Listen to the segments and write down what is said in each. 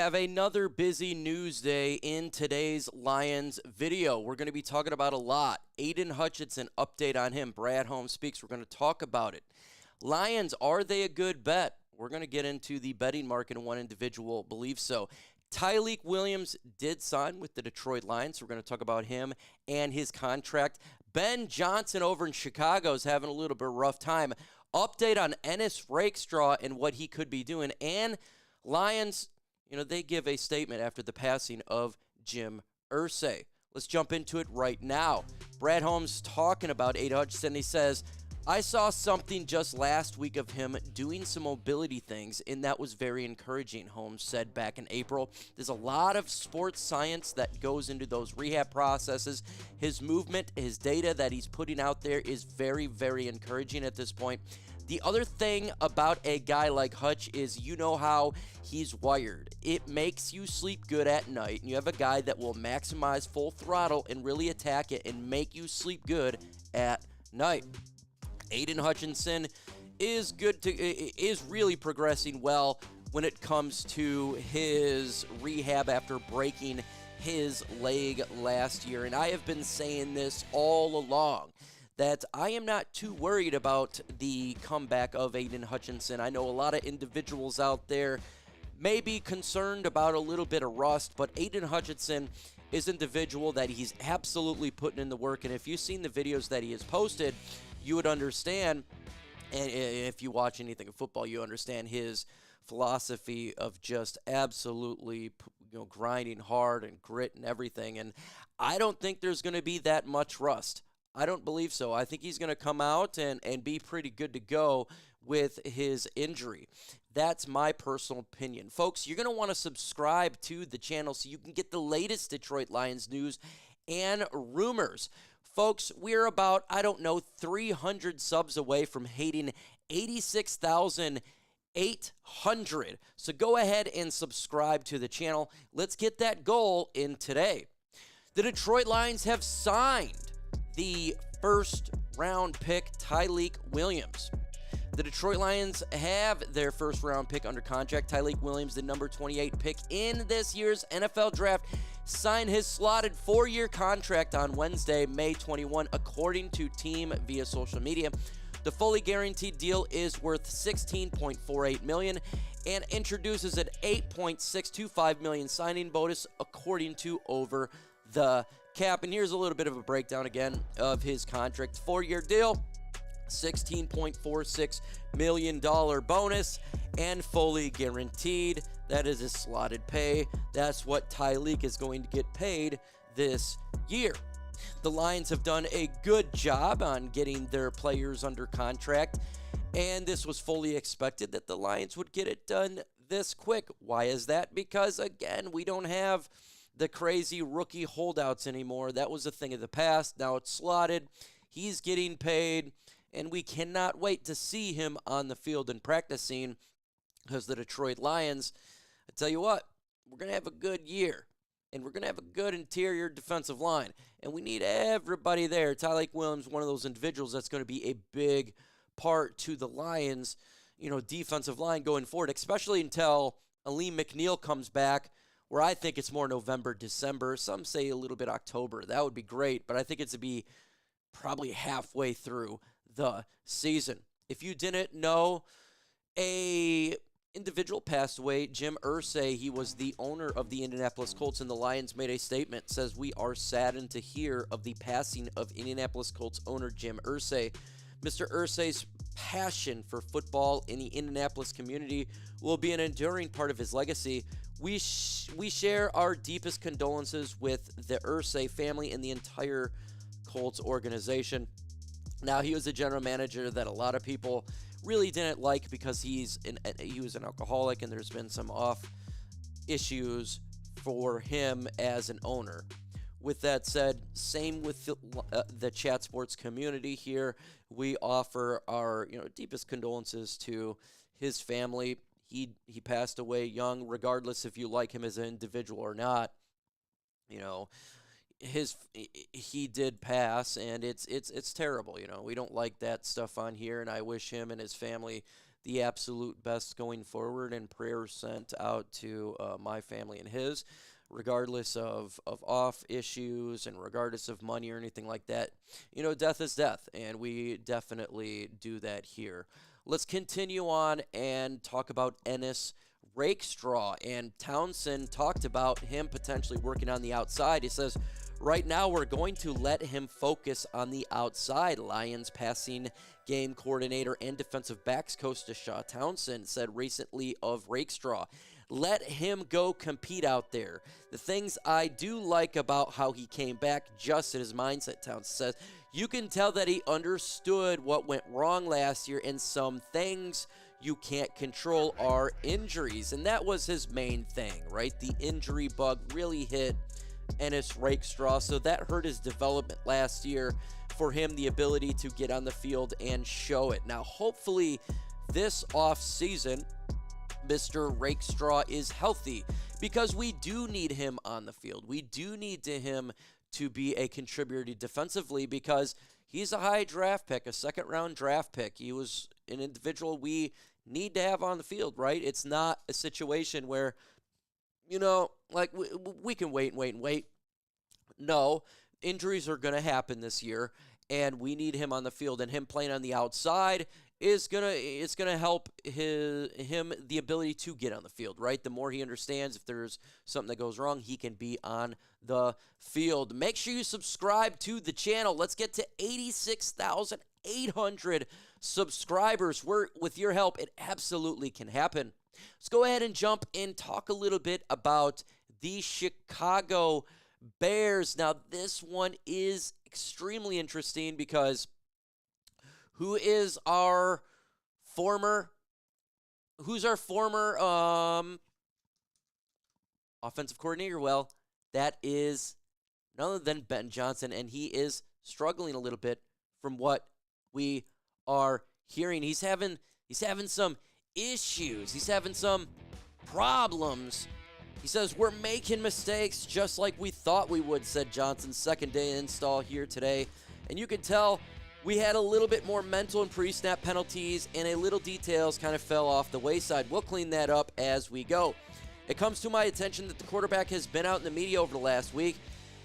have another busy news day in today's Lions video. We're going to be talking about a lot. Aidan Hutchinson, update on him. Brad Holmes speaks. We're going to talk about it. Lions, are they a good bet? We're going to get into the betting market, and one individual believes so. Tyleik Williams did sign with the Detroit Lions, so we're going to talk about him and his contract. Ben Johnson over in Chicago is having a little bit of a rough time. Update on Ennis Rakestraw and what he could be doing. And Lions, they give a statement after the passing of Jim Irsay. Let's jump into it right now. Brad Holmes talking about Aidan Hutchinson. He says, I saw something just last week of him doing some mobility things, and that was very encouraging, Holmes said back in April. There's a lot of sports science that goes into those rehab processes. His movement, his data that he's putting out there is very, very encouraging at this point. The other thing about a guy like Hutch is how he's wired. It makes you sleep good at night, and you have a guy that will maximize full throttle and really attack it and make you sleep good at night. Aidan Hutchinson is really progressing well when it comes to his rehab after breaking his leg last year. And I have been saying this all along, that I am not too worried about the comeback of Aidan Hutchinson. I know a lot of individuals out there may be concerned about a little bit of rust, but Aidan Hutchinson is an individual that he's absolutely putting in the work. And if you've seen the videos that he has posted, you would understand, and if you watch anything of football, you understand his philosophy of just absolutely grinding hard and grit and everything. And I don't think there's going to be that much rust. I don't believe so. I think he's going to come out and be pretty good to go with his injury. That's my personal opinion. Folks, you're going to want to subscribe to the channel so you can get the latest Detroit Lions news and rumors. Folks, we're about, 300 subs away from hitting 86,800. So go ahead and subscribe to the channel. Let's get that goal in today. The Detroit Lions have signed the first-round pick, Tyleik Williams. The Detroit Lions have their first-round pick under contract. Tyleik Williams, the number 28 pick in this year's NFL Draft, signed his slotted 4-year contract on Wednesday, May 21, according to Team via social media. The fully guaranteed deal is worth $16.48 million and introduces an $8.625 million signing bonus, according to Over the Cap. And here's a little bit of a breakdown again of his contract. 4-year deal, $16.46 million bonus, and fully guaranteed. That is his slotted pay. That's what Tyleik is going to get paid this year. The Lions have done a good job on getting their players under contract, and this was fully expected that the Lions would get it done this quick. Why is that? Because, again, we don't have the crazy rookie holdouts anymore. That was a thing of the past. Now it's slotted. He's getting paid, and we cannot wait to see him on the field and practicing, because the Detroit Lions, I tell you what, we're going to have a good year, and we're going to have a good interior defensive line, and we need everybody there. Tyleik Williams, one of those individuals that's going to be a big part to the Lions, defensive line going forward, especially until Aleem McNeil comes back, where I think it's more November, December. Some say a little bit October. That would be great, but I think it's to be probably halfway through the season. If you didn't know, a individual passed away, Jim Irsay. He was the owner of the Indianapolis Colts, and the Lions made a statement, says, we are saddened to hear of the passing of Indianapolis Colts owner Jim Irsay. Mr. Irsay's passion for football in the Indianapolis community will be an enduring part of his legacy. We share our deepest condolences with the Irsay family and the entire Colts organization. Now, he was a general manager that a lot of people really didn't like because he was an alcoholic, and there's been some off issues for him as an owner. With that said, same with the Chat Sports community here. We offer our deepest condolences to his family. He passed away young, regardless if you like him as an individual or not. He did pass, and it's terrible. We don't like that stuff on here, and I wish him and his family the absolute best going forward, and prayers sent out to my family and his, regardless of off issues and regardless of money or anything like that. You know, death is death, and we definitely do that here. Let's continue on and talk about Ennis Rakestraw. And Townsend talked about him potentially working on the outside. He says, right now we're going to let him focus on the outside. Lions passing game coordinator and defensive backs coach Townsend said recently of Rakestraw, let him go compete out there. The things I do like about how he came back, just in his mindset, Townsend says, you can tell that he understood what went wrong last year, and some things you can't control are injuries. And that was his main thing, right? The injury bug really hit Ennis Rakestraw, so that hurt his development last year for him, the ability to get on the field and show it. Now, hopefully this offseason, Mr. Rakestraw is healthy, because we do need him on the field. We do need him to be a contributor defensively, because he's a high draft pick, a second-round draft pick. He was an individual we need to have on the field, right? It's not a situation where, you know, like we can wait and wait and wait. No, injuries are going to happen this year, and we need him on the field, and him playing on the outside is gonna help him the ability to get on the field, right? The more he understands if there's something that goes wrong, he can be on the field. Make sure you subscribe to the channel. Let's get to 86,800 subscribers. With your help, it absolutely can happen. Let's go ahead and jump in, talk a little bit about the Chicago Bears. Now, this one is extremely interesting, because who's our former offensive coordinator? Well, that is none other than Ben Johnson, and he is struggling a little bit from what we are hearing. He's having some issues. He's having some problems. He says, we're making mistakes just like we thought we would, said Johnson's second day install here today. And you could tell we had a little bit more mental and pre-snap penalties, and a little details kind of fell off the wayside. We'll clean that up as we go. It comes to my attention that the quarterback has been out in the media over the last week,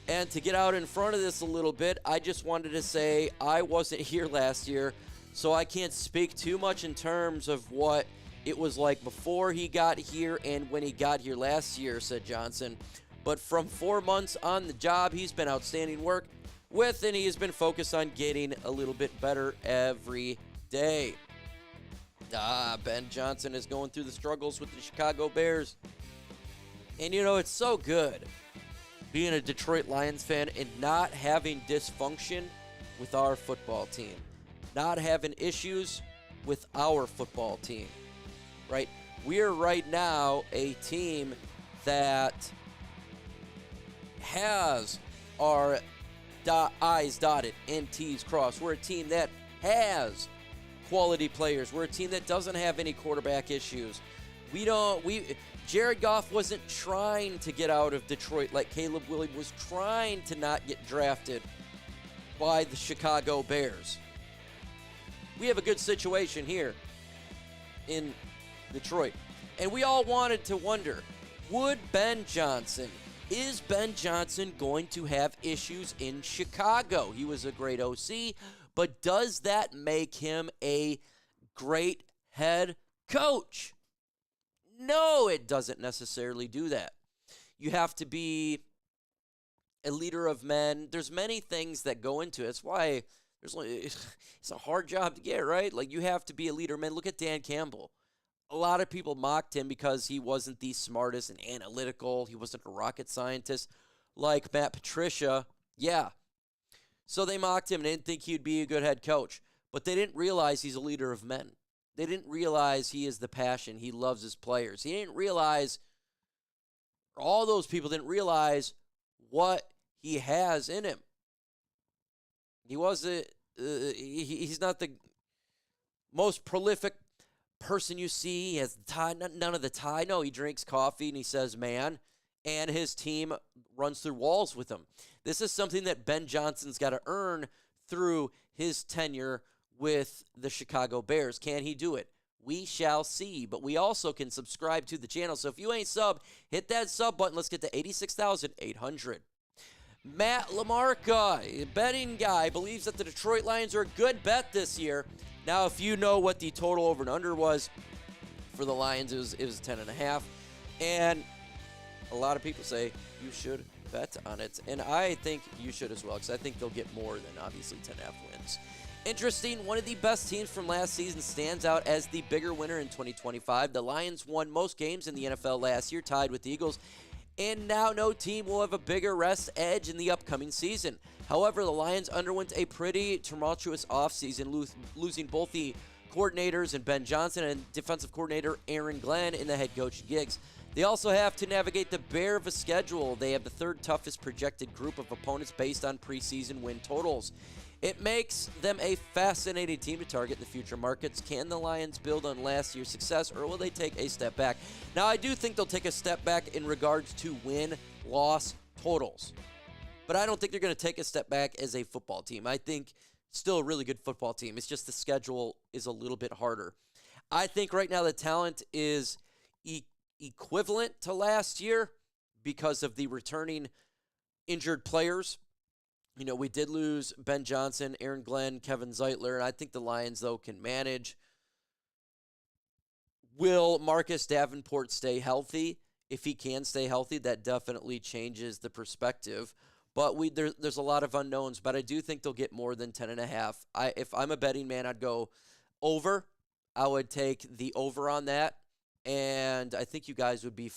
and to get out in front of this a little bit, I just wanted to say I wasn't here last year, so I can't speak too much in terms of what it was like before he got here and when he got here last year, said Johnson. But from 4 months on the job, he's been outstanding work with, and he has been focused on getting a little bit better every day. Ben Johnson is going through the struggles with the Chicago Bears. And, you know, it's so good being a Detroit Lions fan and not having dysfunction with our football team, not having issues with our football team, right? We are right now a team that has our I's dotted and T's crossed. We're a team that has quality players. We're a team that doesn't have any quarterback issues. Jared Goff wasn't trying to get out of Detroit like Caleb Williams was trying to not get drafted by the Chicago Bears. We have a good situation here in Detroit. And we all wanted to wonder, is Ben Johnson going to have issues in Chicago? He was a great OC, but does that make him a great head coach? No, it doesn't necessarily do that. You have to be a leader of men. There's many things that go into it. That's why it's a hard job to get, right? Like, you have to be a leader of men. Look at Dan Campbell. A lot of people mocked him because he wasn't the smartest and analytical. He wasn't a rocket scientist like Matt Patricia. Yeah. So they mocked him and didn't think he'd be a good head coach. But they didn't realize he's a leader of men. They didn't realize he is the passion. He loves his players. He didn't realize, all those people didn't realize what he has in him. He's not the most prolific person you see. He has the tie, none of the tie. No, he drinks coffee and he says, man, and his team runs through walls with him. This is something that Ben Johnson's got to earn through his tenure with the Chicago Bears. Can he do it? We shall see. But we also can subscribe to the channel. So if you ain't sub, hit that sub button. Let's get to 86,800. Matt LaMarca, a betting guy, believes that the Detroit Lions are a good bet this year. Now, if you know what the total over and under was for the Lions, it was 10.5. And a lot of people say you should bet on it. And I think you should as well, because I think they'll get more than, obviously, 10.5 wins. Interesting, one of the best teams from last season stands out as the bigger winner in 2025. The Lions won most games in the NFL last year, tied with the Eagles. And now no team will have a bigger rest edge in the upcoming season. However, the Lions underwent a pretty tumultuous offseason, losing both the coordinators in Ben Johnson and defensive coordinator Aaron Glenn in the head coach gigs. They also have to navigate the bear of a schedule. They have the third toughest projected group of opponents based on preseason win totals. It makes them a fascinating team to target in the future markets. Can the Lions build on last year's success, or will they take a step back? Now, I do think they'll take a step back in regards to win-loss totals. But I don't think they're going to take a step back as a football team. I think still a really good football team. It's just the schedule is a little bit harder. I think right now the talent is equivalent to last year because of the returning injured players. You know, we did lose Ben Johnson, Aaron Glenn, Kevin Zeitler, and I think the Lions, though, can manage. Will Marcus Davenport stay healthy? If he can stay healthy, that definitely changes the perspective. But there's a lot of unknowns, but I do think they'll get more than 10.5. If I'm a betting man, I'd go over. I would take the over on that, and I think you guys would be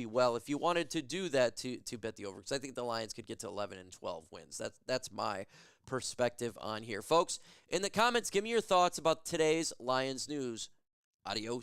well if you wanted to do that to bet the over, because I think the Lions could get to 11 and 12 wins. That's my perspective on here. Folks, in the comments, give me your thoughts about today's Lions news. Adios.